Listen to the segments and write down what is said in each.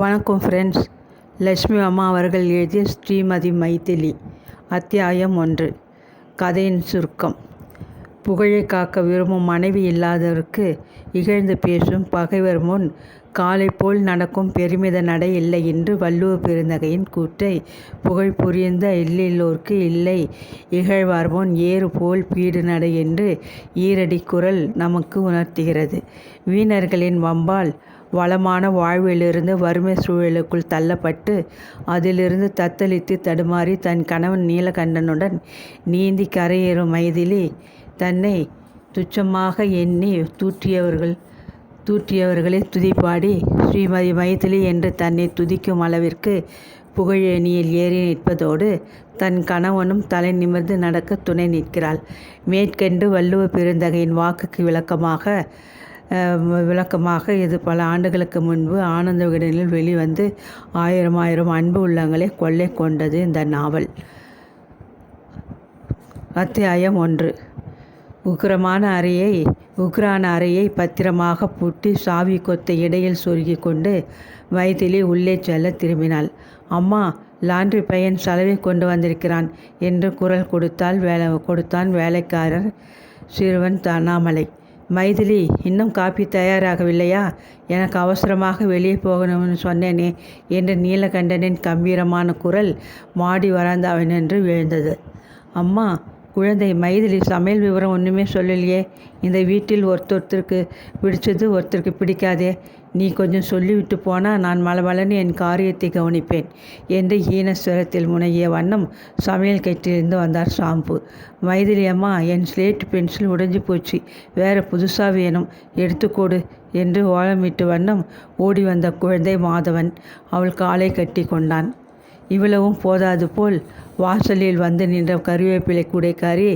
வணக்கம் ஃப்ரெண்ட்ஸ். லட்சுமி அம்மா அவர்கள் எழுதிய ஸ்ரீமதி மைதிலி. அத்தியாயம் 1. கதையின் சுருக்கம். புகழை காக்க விரும்பும் மனைவி இல்லாதவருக்கு இகழ்ந்து பேசும் பகைவர் முன் காலை போல் நடக்கும் பெருமித நடை இல்லை என்று வள்ளுவ பெருந்தகையின் கூற்றை புகழ் புரிந்த இல்லோர்க்கு இல்லை இகழ்வார் முன் ஏறு போல் பீடு நடை என்று ஈரடி குறள் நமக்கு உணர்த்துகிறது. வீணர்களின் வம்பால் வளமான வாழ்விலிருந்து வறுமை சூழலுக்குள் தள்ளப்பட்டு அதிலிருந்து தத்தளித்து தடுமாறி தன் கணவன் நீலகண்டனுடன் நீந்தி கரையேறும் மைதிலி தன்னை துச்சமாக எண்ணி தூற்றியவர்களை துதிப்பாடி ஸ்ரீமதி மைதிலி என்று தன்னை துதிக்கும் அளவிற்கு புகழேணியில் ஏறி நிற்பதோடு தன் கணவனும் தலை நிமிர்ந்து நடக்க துணை நிற்கிறாள். மேற்கண்டு வள்ளுவ பெருந்தகையின் வாக்குக்கு விளக்கமாக இது பல ஆண்டுகளுக்கு முன்பு ஆனந்த விகடனில் வெளிவந்து ஆயிரம் அன்பு உள்ளங்களை கொள்ளை கொண்டது இந்த நாவல். அத்தியாயம் 1. உக்ரான அறையை பத்திரமாக பூட்டி சாவி கொத்தை இடையில் சொருகி கொண்டு மைதிலி உள்ளே செல்ல திரும்பினாள். அம்மா, லாண்ட்ரி பையன் சலவை கொண்டு வந்திருக்கிறான் என்று குரல் கொடுத்தான் வேலைக்காரர் சிறுவன் அண்ணாமலை. மைதிலி, இன்னும் காப்பி தயாராகவில்லையா? எனக்கு அவசரமாக வெளியே போகணும்னு சொன்னேனே என்று நீலகண்டனின் கம்பீரமான குரல் மாடி வராந்தாவினின்று விழுந்தது. அம்மா, குழந்தை மைதிலி சமையல் விவரம் ஒன்றுமே சொல்லலையே. இந்த வீட்டில் ஒருத்தருக்கு பிடிச்சது ஒருத்தருக்கு பிடிக்காதே. நீ கொஞ்சம் சொல்லிவிட்டு போனால் நான் மலமலன்னு என் காரியத்தை கவனிப்பேன் என்று ஈனஸ்வரத்தில் முனைகிய வண்ணம் சமையல் கட்டிலிருந்து வந்தார் ஷாம்பு. மைதிலி அம்மா, என் ஸ்லேட் பென்சில் உடைஞ்சு போச்சு, வேறு புதுசாக வேணும், எடுத்துக்கோடு என்று ஓலமிட்டு வண்ணம் ஓடி வந்த குழந்தை மாதவன் அவள் காலை கட்டி கொண்டான். இவ்வளவும் போதாது போல் வாசலில் வந்து நின்ற கருவேப்பிலை கூடைக்காரி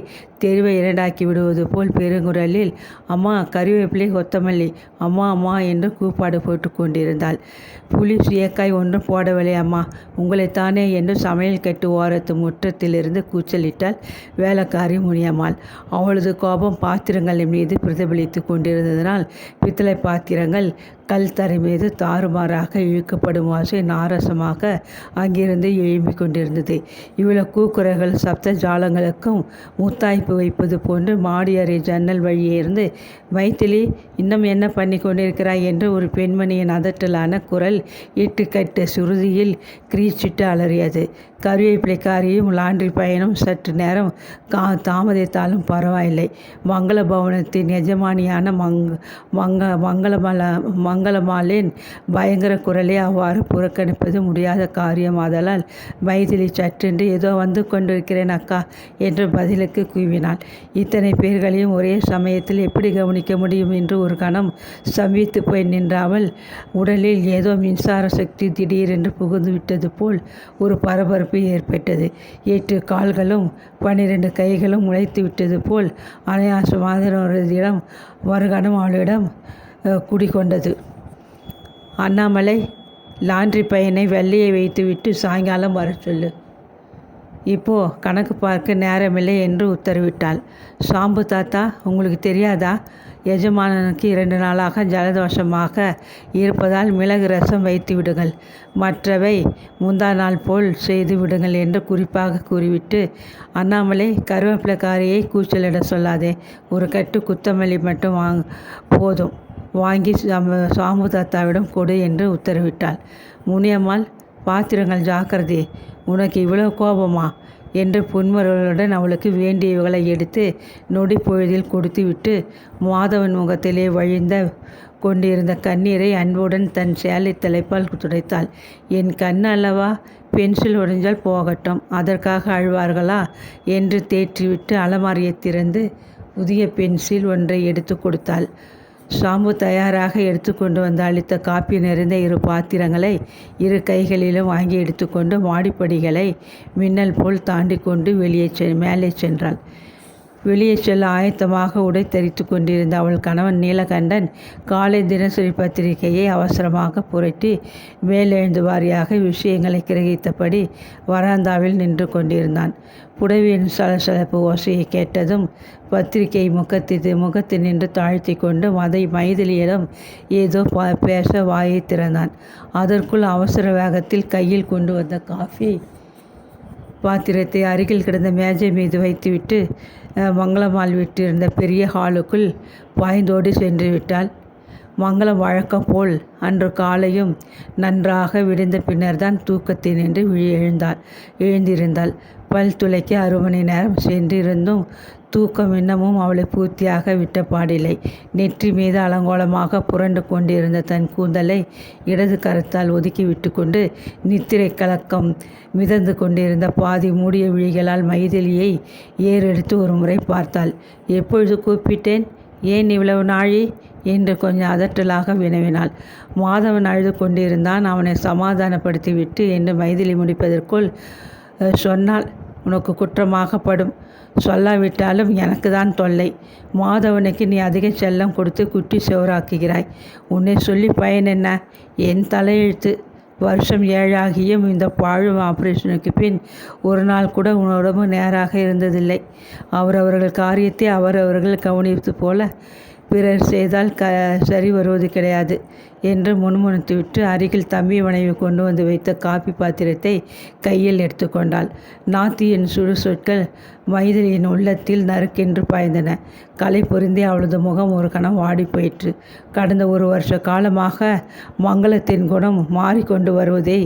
தெருவை இரண்டாக்கி விடுவது போல் பெருங்குரலில், அம்மா, கருவேப்பிலை, கொத்தமல்லி, அம்மா அம்மா என்று கூப்பாடு போட்டு கொண்டிருந்தாள். புளி சுயக்காய் ஒன்றும் போடவில்லை அம்மா, உங்களைத்தானே என்று சமையல் கட்டு ஓரத்து முற்றத்திலிருந்து கூச்சலிட்டாள் வேலைக்காரி முனியம்மாள். அவளது கோபம் பாத்திரங்களின் மீது பிரதிபலித்து கொண்டிருந்ததனால் பித்தளை பாத்திரங்கள் கல் தரை மீது தாறுமாறாக இழுக்கப்படும் வாசை நாரசமாக அங்கிருந்து எழும்பிக் கொண்டிருந்தது. இவ்வளவு கூக்குரல்கள் சப்த ஜாலங்களுக்கும் முத்தாய்ப்பு வைப்பது போன்று மாடியறை ஜன்னல் வழியே இருந்து, மைதிலி, இன்னும் என்ன பண்ணி கொண்டிருக்கிறாய் என்று ஒரு பெண்மணியின் அதட்டலான குரல் இட்டுக்கட்டு சுருதியில் கிரீச்சிட்டு அலறியது. கருவேப்பிலைக்காரியும் லாண்ட்ரி பையனும் சற்று நேரம் தாமதித்தாலும் பரவாயில்லை. மங்கள பவனத்தின் எஜமானியான மங்களமாலின் பயங்கர குரலை அவ்வாறு புறக்கணிப்பது முடியாத காரியம். ஆதலால் மைதிலி சற்றென்று ஏதோ வந்து கொண்டிருக்கிறேன் அக்கா என்று பதிலுக்கு கூவினாள். இத்தனை பேர்களையும் ஒரே சமயத்தில் எப்படி கவனிக்க முடியும் என்று ஒரு கணம் சம்பித்து போய் நின்றாமல் உடலில் ஏதோ மின்சார சக்தி திடீரென்று புகுந்து விட்டது போல் ஒரு பரபரப்பு ஏற்பட்டது. 8 கால்களும் 12 கைகளும் உழைத்து விட்டது போல் அனாயாசமாக ஒரு கணம் அவளிடம் குடிக்கொண்டது. அண்ணாமலை, லாண்ட்ரி பையனை வெள்ளையை வைத்துவிட்டு சாயங்காலம் வர சொல்லு. இப்போது கணக்கு பார்க்க நேரமில்லை என்று உத்தரவிட்டாள். ஷாம்பு தாத்தா, உங்களுக்கு தெரியாதா? எஜமானனுக்கு 2 நாளாக ஜலதோஷமாக இருப்பதால் மிளகு ரசம் வைத்து விடுங்கள், மற்றவை முந்தா நாள் போல் செய்து விடுங்கள் என்று குறிப்பாக கூறிவிட்டு, அண்ணாமலை, கருவேப்பிலைக்காரியை கூச்சலிட சொல்லாதே, ஒரு கட்டு குத்தமல்லி மட்டும் போதும், வாங்கி ஷாம்பு தாத்தாவிடம் கொடு என்று உத்தரவிட்டாள். முனியம்மாள், பாத்திரங்கள் ஜாக்கிரதை, உனக்கு இவ்வளவு கோபமா என்று புன்முறுவலுடன் அவளுக்கு வேண்டியவைகளை எடுத்து நொடி பொழுதில் கொடுத்துவிட்டு மாதவன் முகத்திலே வழிந்த கொண்டிருந்த கண்ணீரை அன்புடன் தன் சேலை தலைப்பால் துடைத்தாள். என் கண் அல்லவா, பென்சில் உடைஞ்சால் போகட்டும், அதற்காக அழுவார்களா என்று தேற்றிவிட்டு அலமாரியை திறந்து புதிய பென்சில் ஒன்றை எடுத்து கொடுத்தாள். ஷாம்பு தயாராக எடுத்துக்கொண்டு வந்து அளித்த காப்பி நிறைந்த 2 பாத்திரங்களை 2 கைகளிலும் வாங்கி எடுத்துக்கொண்டு மாடிப்படிகளை மின்னல் போல் தாண்டி கொண்டு மேலே சென்றாள். வெளியே செல்ல ஆயத்தமாக உடை தரித்து கொண்டிருந்த அவள் கணவன் நீலகண்டன் காலை தினசரி பத்திரிகையை அவசரமாக புரட்டி மேலெழுந்து வாரியாக விஷயங்களை கிரகித்தபடி வராந்தாவில் நின்று கொண்டிருந்தான். புடவையின் சலசலப்பு ஓசையை கேட்டதும் பத்திரிகை முகத்தில் நின்று தாழ்த்தி கொண்டு மைதிலியிடம் ஏதோ பேச வாயை திறந்தான். அதற்குள் அவசர வேகத்தில் கையில் கொண்டு வந்த காஃபி பாத்திரத்தை அருகில் கிடந்த மேஜை மீது வைத்துவிட்டு மங்களம்மாள் விட்டிருந்த பெரிய ஹாலுக்குள் பாய்ந்தோடி சென்று விட்டாள். மங்களம் வழக்கம் போல் அன்று காலையும் நன்றாக விடிந்த பின்னர்தான் தூக்கத்தினின்று எழுந்திருந்தாள். பல் துளைக்க 1 மணி நேரம் சென்றிருந்தும் தூக்கம் இன்னமும் அவளை பூர்த்தியாக விட்ட பாடில்லை. நெற்றி மீது அலங்கோலமாக புரண்டு கொண்டிருந்த தன் கூந்தலை இடது கரத்தால் ஒதுக்கி விட்டு கொண்டு நித்திரை கலக்கம் மிதந்து கொண்டிருந்த பாதி மூடிய விழிகளால் மைதிலியை ஏறெடுத்து ஒரு முறை பார்த்தாள். எப்பொழுது கூப்பிட்டேன், ஏன் இவ்வளவு நாழி என்று கொஞ்சம் அதட்டலாக வினவினாள். மாதவன் அழுது கொண்டிருந்தான். அவனை சமாதானப்படுத்திவிட்டு என்று மைதிலி முடிப்பதற்குள் சொன்னால் உனக்கு குற்றமாகப்படும், சொல்லாவிட்டாலும் எனக்கு தான் தொல்லை. மாதவனுக்கு நீ அதிக செல்லம் கொடுத்து குட்டி செவராக்குகிறாய். உன்னை சொல்லி பயன் என்ன? என் தலையெழுத்து. வருஷம் 7 ஆகியும் இந்த பாழும் ஆபரேஷனுக்கு பின் ஒரு நாள் கூட உன் உடம்பு நேராக இருந்ததில்லை. அவரவர்கள் காரியத்தை அவரவர்கள் கவனித்து போல பிறர் செய்தால் சரி வருவது கிடையாது என்று முணுமுணுத்துவிட்டு அருகில் தம்பி மனைவி கொண்டு வந்து வைத்த காப்பி பாத்திரத்தை கையில் எடுத்துக்கொண்டாள். நாத்தியின் சுடு சொற்கள் மைதிலியின் உள்ளத்தில் நறுக்கென்று பாய்ந்தன. களை பொருந்தி அவளது முகம் ஒரு கணம் வாடி போயிற்று. கடந்த 1 வருஷ காலமாக மங்களத்தின் குணம் மாறிக்கொண்டு வருவதை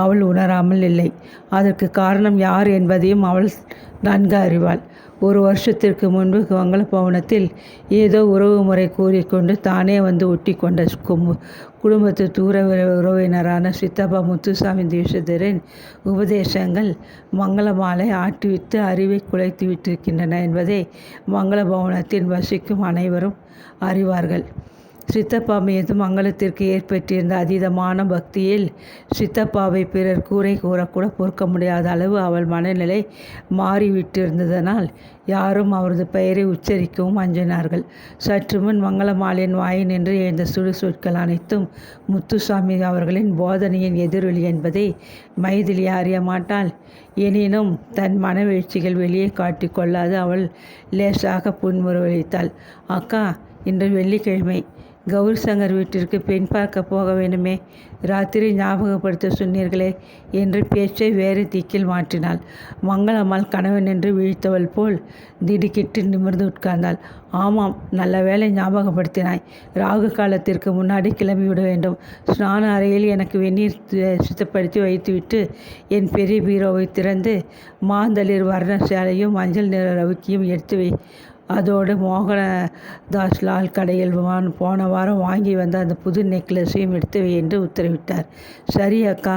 அவள் உணராமல் இல்லை. அதற்கு காரணம் யார் என்பதையும் அவள் நன்கு அறிவாள். 1 வருஷத்திற்கு முன்பு மங்கள பவனத்தில் ஏதோ உறவு முறை கூறிக்கொண்டு தானே வந்து ஒட்டி கொண்ட குடும்பத்து தூர உறவினரான சித்தப்பா முத்துசாமி தீட்சிதரின் உபதேசங்கள் மங்களமாலை ஆட்டுவித்து அறிவை குலைத்து விட்டிருக்கின்றன என்பதை மங்கள பவனத்தில் வசிக்கும் அனைவரும் அறிவார்கள். சித்தப்பா மீது மங்களத்திற்கு ஏற்பட்டிருந்த அதீதமான பக்தியில் சித்தப்பாவை பிறர் கூறக்கூட பொறுக்க முடியாத அளவு அவள் மனநிலை மாறிவிட்டிருந்ததனால் யாரும் அவரது பெயரை உச்சரிக்கவும் அஞ்சினார்கள். சற்று முன் மங்களமாலின் வாய் நின்று எழுந்த சுடு சொற்கள் அனைத்தும் முத்துசாமி அவர்களின் போதனையின் எதிரொலி என்பதை மைதிலி அறிய மாட்டாள். எனினும் தன் மனவீழ்ச்சிகள் வெளியே காட்டி கொள்ளாது அவள் லேசாக புன்முறுவலித்தாள். அக்கா, இன்று வெள்ளிக்கிழமை, கௌரி சங்கர் வீட்டிற்கு பெண் பார்க்க போக வேண்டுமே, ராத்திரி ஞாபகப்படுத்த சொன்னீர்களே என்று பேச்சை வேறு திக்கில் மாற்றினாள். மங்களம்மாள் கணவன் என்று விழித்தவள் போல் திடுக்கிட்டு நிமிர்ந்து உட்கார்ந்தாள். ஆமாம், நல்ல வேளை ஞாபகப்படுத்தினாய். ராகு காலத்திற்கு முன்னாடி கிளம்பிவிட வேண்டும். ஸ்நான அறையில் எனக்கு வெந்நீர் சுத்தப்படுத்தி வைத்துவிட்டு என் பெரிய பீரோவை திறந்து மாந்தளிர் வர்ண சேலையும் மஞ்சள் நிற ரவிக்கையும் எடுத்து வை. அதோடு மோகனதாஸ் லால் கடையில் போன வாரம் வாங்கி வந்த அந்த புது நெக்லஸையும் எடுத்து வை என்று உத்தரவிட்டார். சரி அக்கா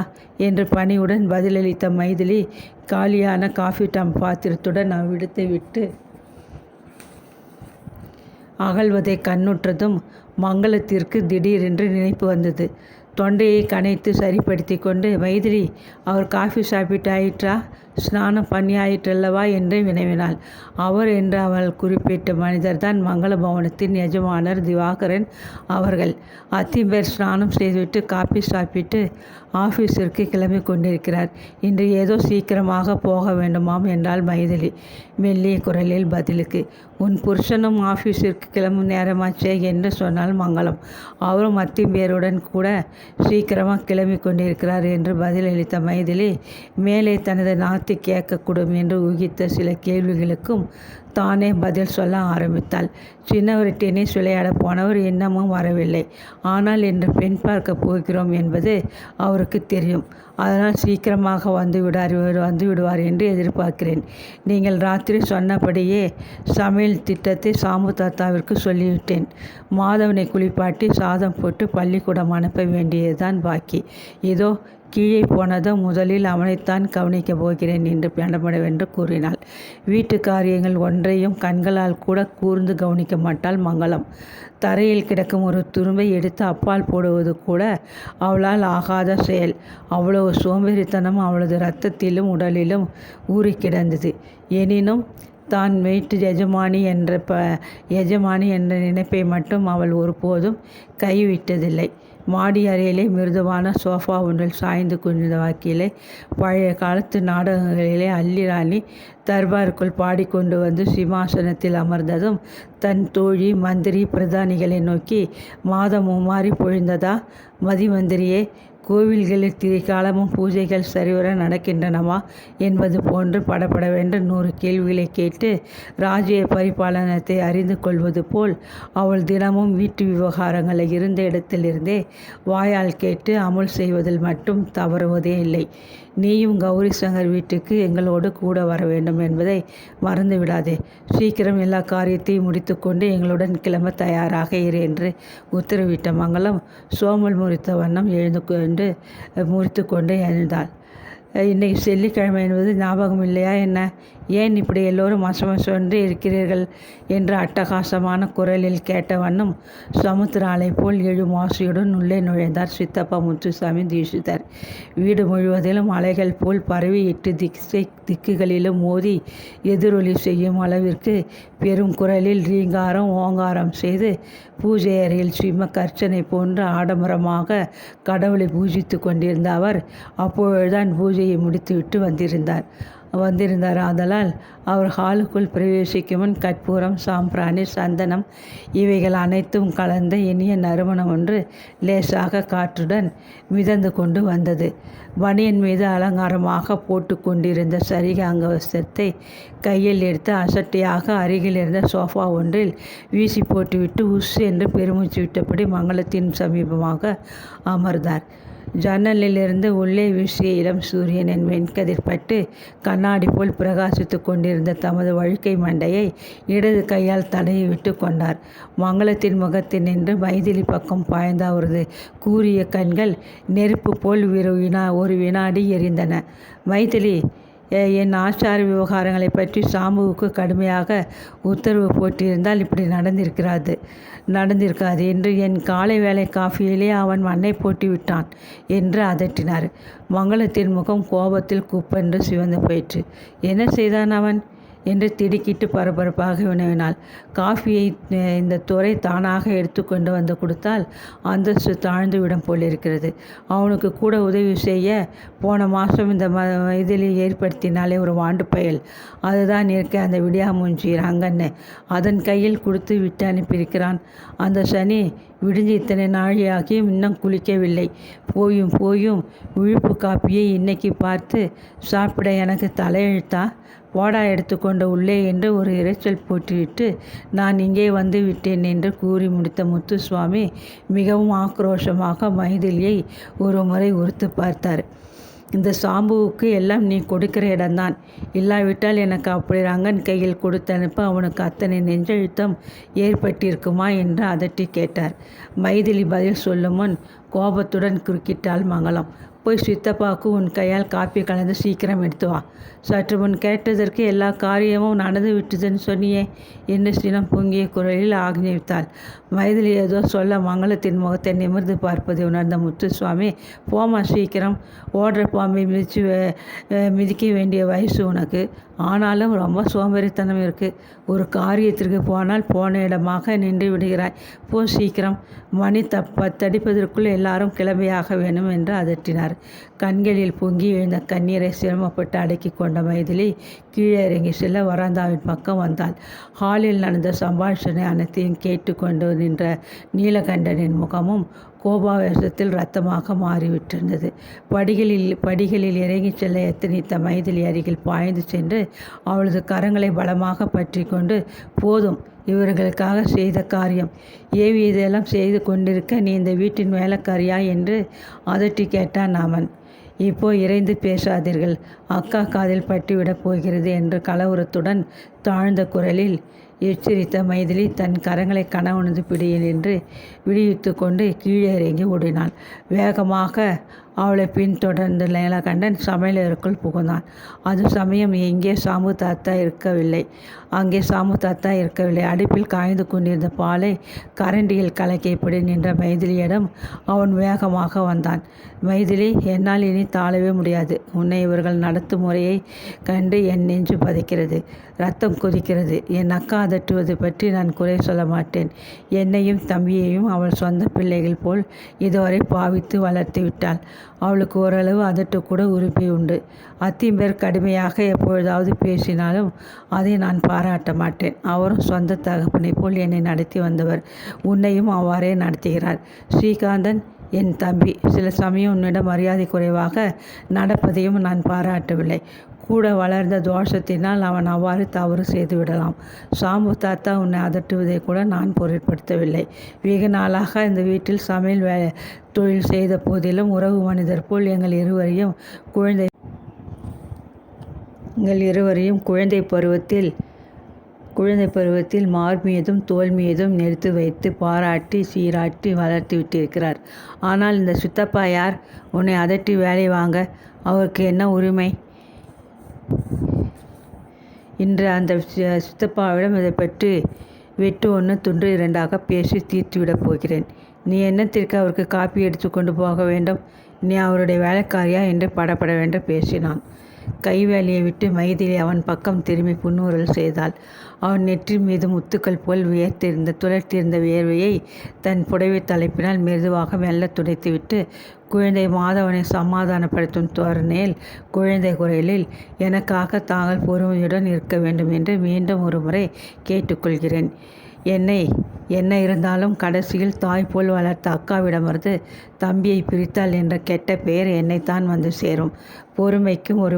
என்று பணிவுடன் பதிலளித்த மைதிலி காலியான காஃபி பாத்திரத்துடன் அவ்விடத்தை விட்டு அகழ்வதை கண்ணுற்றதும் மங்களத்திற்கு திடீரென்று நினைப்பு வந்தது. தொண்டையை கனைத்து சரிப்படுத்தி கொண்டு, மைதிலி, அவர் காஃபி சாப்பிட்டு ஆயிற்றா, ஸ்நானம் பண்ணி ஆயிற்றல்லவா என்று வினவினாள். அவர் என்று அவள் குறிப்பிட்ட மனிதர்தான் மங்கள பவனத்தின் எஜமானர் திவாகரன் அவர்கள். அத்திம்பேர் ஸ்நானம் செய்துவிட்டு காஃபி சாப்பிட்டு ஆஃபீஸிற்கு கிளம்பி கொண்டிருக்கிறார். இன்று ஏதோ சீக்கிரமாக போக வேண்டுமாம் என்றாள் மைதிலி மெல்லிய குரலில் பதிலுக்கு. உன் புருஷனும் ஆஃபீஸிற்கு கிளம்பும் நேரமாச்சே என்று சொன்னால் மங்களம். அவரும் அத்திம்பேருடன் கூட சீக்கிரமாக கிளம்பி கொண்டிருக்கிறார் என்று பதிலளித்த மைதிலி மேலே தனது நாத்தி கேட்கக்கூடும் என்று ஊகித்த சில கேள்விகளுக்கும் தானே பதில் சொல்ல ஆரம்பித்தாள். சின்னவர் டென்னிஸ் விளையாட போனவர் இன்னமும் வரவில்லை. ஆனால் இன்று பெண் பார்க்க போகிறோம் என்பது அவருக்கு தெரியும். அதனால் சீக்கிரமாக வந்து விடுவார் என்று எதிர்பார்க்கிறேன். நீங்கள் ராத்திரி சொன்னபடியே சமையல் திட்டத்தை சாம்பு தாத்தாவிற்கு சொல்லிவிட்டேன். மாதவனை குளிப்பாட்டி சாதம் போட்டு பள்ளிக்கூடம் அனுப்ப வேண்டியதுதான் பாக்கி. இதோ கீழே போனதும் முதலில் அவனைத்தான் கவனிக்கப் போகிறேன் என்று பெணப்படவென்று கூறினாள். வீட்டு காரியங்கள் ஒன்றையும் கண்களால் கூட கூர்ந்து கவனிக்க மாட்டாள் மங்களம். தரையில் கிடக்கும் ஒரு துரும்பை எடுத்து அப்பால் போடுவது கூட அவளால் ஆகாத செயல். அவ்வளவு சோம்பேறித்தனம் அவளது இரத்தத்திலும் உடலிலும் ஊறி கிடந்தது. எனினும் தான் வீட்டு எஜமானி என்ற நினைப்பை மட்டும் அவள் ஒருபோதும் கைவிட்டதில்லை. மாடி அறையிலே மிருதுவான சோஃபா ஒன்றில் சாய்ந்து கொண்டிருந்த வக்கீலை பழைய காலத்து நாடகங்களிலே அல்லி தர்பாருக்குள் பாடிக்கொண்டு வந்து சிம்மாசனத்தில் அமர்ந்ததும் தன் தோழி மந்திரி பிரதானிகளை நோக்கி, மாதம் மும்மாறி பொழிந்ததா மந்திரியே? கோவில்களில் திரிகாலமும் பூஜைகள் சரிவர நடக்கின்றனவா என்பது போன்று படபடவென்று 100 கேள்விகளை கேட்டு ராஜ்ய பரிபாலனத்தை அறிந்து கொள்வது போல் அவள் தினமும் வீட்டு விவகாரங்களை இருந்த இடத்திலிருந்தே வாயால் கேட்டு அமுல் செய்வதில் மட்டும் தவறுவதே இல்லை. நீயும் கௌரி சங்கர் வீட்டுக்கு எங்களோடு கூட வர வேண்டும் என்பதை மறந்து விடாதே. சீக்கிரம் எல்லா காரியத்தையும் முடித்துக்கொண்டு எங்களுடன் கிளம்ப தயாராக இரு என்று உத்தரவிட்ட மங்களம் சோமல் முறித்து கொண்டு எழுந்தாள். இன்றைக்கு வெள்ளிக்கிழமை என்பது ஞாபகம் இல்லையா என்ன? ஏன் இப்படி எல்லோரும் மசமசென்று இருக்கிறீர்கள் என்று அட்டகாசமான குரலில் கேட்ட வண்ணம் சமுத்திராலை போல் எழும் ஆசையுடன் உள்ளே நுழைந்தார் சித்தப்பா முத்துசாமி தீட்சிதர். வீடு முழுவதிலும் அலைகள் போல் பரவி 8 திக்குகளிலும் மோதி எதிரொலி செய்யும் அளவிற்கு பெரும் குரலில் ரீங்காரம் ஓங்காரம் செய்து பூஜை அறையில் சிம்ம கர்ச்சனை போன்று ஆடம்பரமாக கடவுளை பூஜித்து கொண்டிருந்த அவர் அப்பொழுதுதான் பூஜையை முடித்துவிட்டு வந்திருந்தார். ஆதலால் அவர் ஹாலுக்குள் பிரவேசிக்கும் முன் கற்பூரம், சாம்பிராணி, சந்தனம் இவைகள் அனைத்தும் கலந்த இனிய நறுமணம் ஒன்று லேசாக காற்றுடன் மிதந்து கொண்டு வந்தது. பனியன் மீது அலங்காரமாக போட்டு கொண்டிருந்த சரிக அங்கவஸ்திரத்தை கையில் எடுத்து அசட்டையாக அருகில் இருந்த சோஃபா ஒன்றில் வீசி போட்டுவிட்டு உஸ் என்று பெருமூச்சு விட்டபடி மங்களத்தின் சமீபமாக அமர்ந்தார். ஜன்னலிலிருந்து உள்ளே வீசிய இளம் சூரியனின் வெண்கதிர்பட்டு கண்ணாடி போல் பிரகாசித்து கொண்டிருந்த தமது வழுக்கை மண்டையை இடது கையால் தடவி விட்டு கொண்டார். மங்களத்தின் முகத்தில் நின்று மைதிலி பக்கம் பாய்ந்த அவரது கூரிய கண்கள் நெருப்பு போல் ஒரு வினாடி எரிந்தன. மைதிலி, என் ஆச்சார விவகாரங்களை பற்றி சாம்புவுக்கு கடுமையாக உத்தரவு போட்டிருந்தால் இப்படி நடந்திருக்காது என்று என் காலை வேலை காஃபியிலே அவன் மண்ணை போட்டு விட்டான் என்று அதட்டினார். மங்களத்தின் முகம் கோபத்தில் குப்பென்று சிவந்து போயிற்று. என்ன செய்தான் அவன் என்று திடுக்கிட்டு பரபரப்பாக வினவினாள். காஃபியை இந்த துறை தானாக எடுத்துக்கொண்டு வந்து கொடுத்தால் அந்தஸ்து தாழ்ந்து விடும் போலிருக்கிறது. அவனுக்கு கூட உதவி செய்ய போன மாதம் இந்த இதில் ஏற்படுத்தினாலே ஒரு வாண்டு பயல், அதுதான் இருக்க அந்த விடியாமூஞ்சி ரங்கன்னு அதன் கையில் கொடுத்து விட்டு அனுப்பியிருக்கிறான். அந்த சனி விடிஞ்சு இத்தனை நாழியாகியும் இன்னும் குளிக்கவில்லை. போயும் விழுப்பு காப்பியை இன்னைக்கு பார்த்து சாப்பிட எனக்கு தலையெழுத்தா? போடா எடுத்துக்கொண்டு உள்ளே என்று ஒரு இரைச்சல் போட்டுவிட்டு நான் இங்கே வந்து விட்டேன் என்று கூறி முடித்த முத்துசுவாமி மிகவும் ஆக்ரோஷமாக மைதிலியை ஒரு முறை உறுத்து பார்த்தார். இந்த சாம்புவுக்கு எல்லாம் நீ கொடுக்கிற இடம்தான். இல்லாவிட்டால் எனக்கு அப்படி ரங்கன் கையில் கொடுத்து அனுப்ப அவனுக்கு அத்தனை நெஞ்செழுத்தம் ஏற்பட்டிருக்குமா என்று அதட்டி கேட்டார். மைதிலி பதில் சொல்லும் முன் கோபத்துடன் குறுக்கிட்டாள் மங்களம். போய் சித்தப்பாவுக்கு உன் கையால் காப்பி கலந்து சீக்கிரம் எடுத்து வா. சற்று முன் கேட்டதற்கு எல்லா காரியமும் நடந்து விட்டதுன்னு சொன்னியே என்று சினம் பொங்கிய குரலில் ஆக்ஞித்தாள். மைதிலி ஏதோ சொல்ல மங்களத்தின் முகத்தை நிமிர்ந்து பார்ப்பதை உணர்ந்த முத்துசுவாமி, போமா சீக்கிரம், ஓடுற பாம்பை மிதிக்க வேண்டிய வயசு உனக்கு, ஆனாலும் ரொம்ப சோம்பேறித்தனம் இருக்குது. ஒரு காரியத்திற்கு போனால் போன இடமாக நின்று விடுகிறாய். போ சீக்கிரம், மணி 10 அடிப்பதற்குள் எல்லாரும் கிளம்பியாக வேணும் என்று அதட்டினார். கண்களில் பொங்கி எழுந்த கண்ணீரை சிரமப்பட்டு அடக்கி கொண்ட மைதிலி கீழே இறங்கி செல்ல வராந்தாவின் பக்கம் வந்தாள். ஹாலில் நடந்த சம்பாஷணை அனைத்தையும் கேட்டு கொண்டு நின்ற நீலகண்டனின் முகமும் கோபாவேசத்தில் இரத்தமாக மாறிவிட்டிருந்தது. படிகளில் இறங்கி செல்ல எத்தனித்த மைதிலி அருகில் பாய்ந்து சென்று அவளது கரங்களை பலமாக பற்றி கொண்டு, போதும், இவர்களுக்காக செய்த காரியம் ஏவியதெல்லாம் செய்து கொண்டிருக்க நீ இந்த வீட்டின் வேலைக்காரியா என்று அதட்டி கேட்டான் அவன். இப்போ இறைந்து பேசாதீர்கள், அக்கா காதில் பட்டுவிடப் போகிறது என்று கலவரத்துடன் தாழ்ந்த குரலில் எச்சரித்த மைதிலி தன் கரங்களை கணவனது பிடியில் நின்று விடுவித்து கொண்டு கீழே இறங்கி ஓடினாள். வேகமாக அவளை பின்தொடர்ந்த நீலகண்டன் சமையலறைக்குள் புகுந்தான். அது சமயம் அங்கே சாம்பு தாத்தா இருக்கவில்லை. அடுப்பில் காய்ந்து கொண்டிருந்த பாலை கரண்டியில் கலக்கியபடி நின்ற மைதிலியிடம் அவன் வேகமாக வந்தான். மைதிலி, என்னால் இனி தாழவே முடியாது. உன்னை இவர்கள் நடத்தும் முறையை கண்டு என் நெஞ்சு பதைக்கிறது. ரத்தம் கொதிக்கிறது. என் அக்கா அதட்டுவது பற்றி நான் குறை சொல்ல மாட்டேன். என்னையும் தம்பியையும் அவள் சொந்த பிள்ளைகள் போல் இதுவரை பாவித்து வளர்த்து விட்டாள். அவளுக்கு ஓரளவு அதட்டக்கூட உரிமை உண்டு. அத்திம்பேர் கடுமையாக எப்பொழுதாவது பேசினாலும் அதை நான் பாராட்ட மாட்டேன். அவரும் சொந்த தகப்பனை போல் என்னை நடத்தி வந்தவர். உன்னையும் அவ்வாறே நடத்துகிறார். ஸ்ரீகாந்தன் என் தம்பி. சில சமயம் உன்னிடம் மரியாதை குறைவாக நடப்பதையும் நான் பாராட்டவில்லை. கூட வளர்ந்த தோஷத்தினால் அவன் அவ்வாறு தவறு செய்து விடலாம். சாம்பு தாத்தா உன்னை அதட்டுவதை கூட நான் பொருட்படுத்தவில்லை. வெகு நாளாக இந்த வீட்டில் சமையல் தொழில் செய்த போதிலும் உறவு மனிதர் போல் எங்கள் இருவரையும் குழந்தை பருவத்தில் மார்மீதும் தோல் மீதும் நிறுத்தி வைத்து பாராட்டி சீராட்டி வளர்த்து விட்டிருக்கிறார். ஆனால் இந்த சித்தப்பா யார்? உன்னை அதட்டி வேலை வாங்க அவருக்கு என்ன உரிமை? இன்று அந்த சித்தப்பாவிடம் இதை பற்றி வெட்டு ஒன்று துண்டு இரண்டாக பேசி தீர்த்துவிடப் போகிறேன். நீ என்னத்திற்கு அவருக்கு காப்பி எடுத்து கொண்டு போக வேண்டும்? நீ அவருடைய வேலைக்காரியா என்று படபடவென்று பேசினான். கைவேலியை விட்டு மைதிலி அவன் பக்கம் திரும்பி புன்னூறல் செய்தாள். அவன் நெற்றி மீது முத்துக்கள் போல் துளர்த்திருந்த வியர்வையை தன் புடவை தலைப்பினால் மெதுவாக மெல்ல துடைத்துவிட்டு குழந்தை மாதவனை சமாதானப்படுத்தும் தோரணையில் குழந்தை குரலில், எனக்காக தாங்கள் பொறுமையுடன் இருக்க வேண்டும் என்று மீண்டும் ஒரு முறை கேட்டுக்கொள்கிறேன். என்ன இருந்தாலும் கடைசியில் தாய் போல் வளர்த்த அக்காவிடமிருந்து தம்பியை பிரித்தாள் என்ற கெட்ட பெயர் என்னைத்தான் வந்து சேரும். பொறுமைக்கும் ஒரு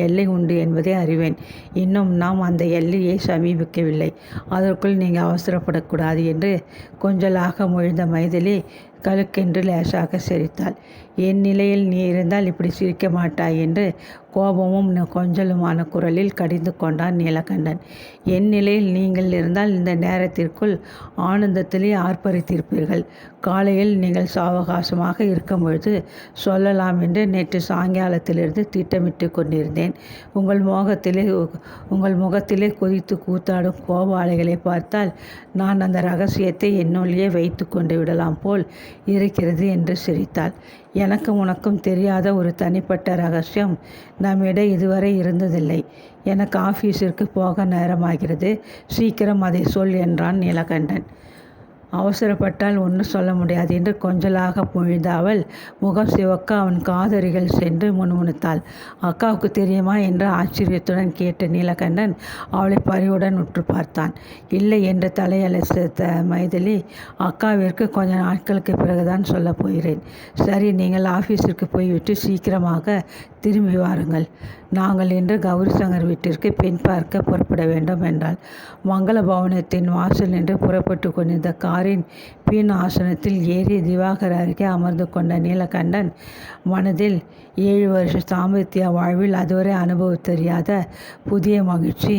எல்லை உண்டு என்பதை அறிவேன். இன்னும் நாம் அந்த எல்லையை சமீபிக்கவில்லை. அதற்குள் நீங்கள் அவசரப்படக்கூடாது என்று கொஞ்சலாக மொழிந்த மைதிலி கலுக்கென்று லேசாக சிரித்தாள். என் நிலையில் நீ இருந்தால் இப்படி சிரிக்க மாட்டாய் என்று கோபமும் கொஞ்சலுமான குரலில் கடிந்து கொண்டான் நீலகண்டன். என் நிலையில் நீங்கள் இருந்தால் இந்த நேரத்திற்குள் ஆனந்தத்திலே ஆர்ப்பரித்திருப்பீர்கள். காலையில் நீங்கள் சாவகாசமாக இருக்கும் பொழுது சொல்லலாம் என்று நேற்று சாயங்காலத்திலிருந்து திட்டமிட்டு கொண்டிருந்தேன். உங்கள் முகத்திலே கொதித்து கூத்தாடும் கோப அலைகளை பார்த்தால் நான் அந்த ரகசியத்தை என்னுள்ளேயே வைத்து கொண்டு விடலாம் போல் இருக்கிறது என்று சிரித்தாள். எனக்கும் உனக்கும் தெரியாத ஒரு தனிப்பட்ட ரகசியம் நம்மிடம் இதுவரை இருந்ததில்லை. எனக்கு ஆஃபீஸிற்கு போக நேரமாகிறது. சீக்கிரம் அதை சொல் என்றான் நீலகண்டன். அவசரப்பட்டால் ஒன்றும் சொல்ல முடியாது என்று கொஞ்சலாக பொழிந்த அவள் முகம் சிவக்க அவன் காதறிகள் சென்று முணுமுணுத்தாள். அக்காவுக்கு தெரியுமா என்று ஆச்சரியத்துடன் கேட்ட நீலகண்டன் அவளை பரிவுடன் உற்று பார்த்தான். இல்லை என்று தலையலச மைதிலி, அக்காவிற்கு கொஞ்ச நாட்களுக்கு பிறகுதான் சொல்லப் போகிறேன். சரி, நீங்கள் ஆஃபீஸிற்கு போய்விட்டு சீக்கிரமாக திரும்பி வாருங்கள். நாங்கள் இன்று கௌரி சங்கர் வீட்டிற்கு பெண் பார்க்க புறப்பட வேண்டும் என்றாள். மங்கள பவனத்தின் வாசல் நின்று புறப்பட்டு கொண்டிருந்த காரின் பின் ஆசனத்தில் ஏறி திவாகர் அருகே அமர்ந்து கொண்ட நீலகண்டன் மனதில் 7 வருஷ தாம்பத்திய வாழ்வில் அதுவரை அனுபவித்தறியாத புதிய மகிழ்ச்சி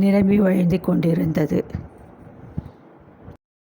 நிரம்பி வழிந்து கொண்டிருந்தது.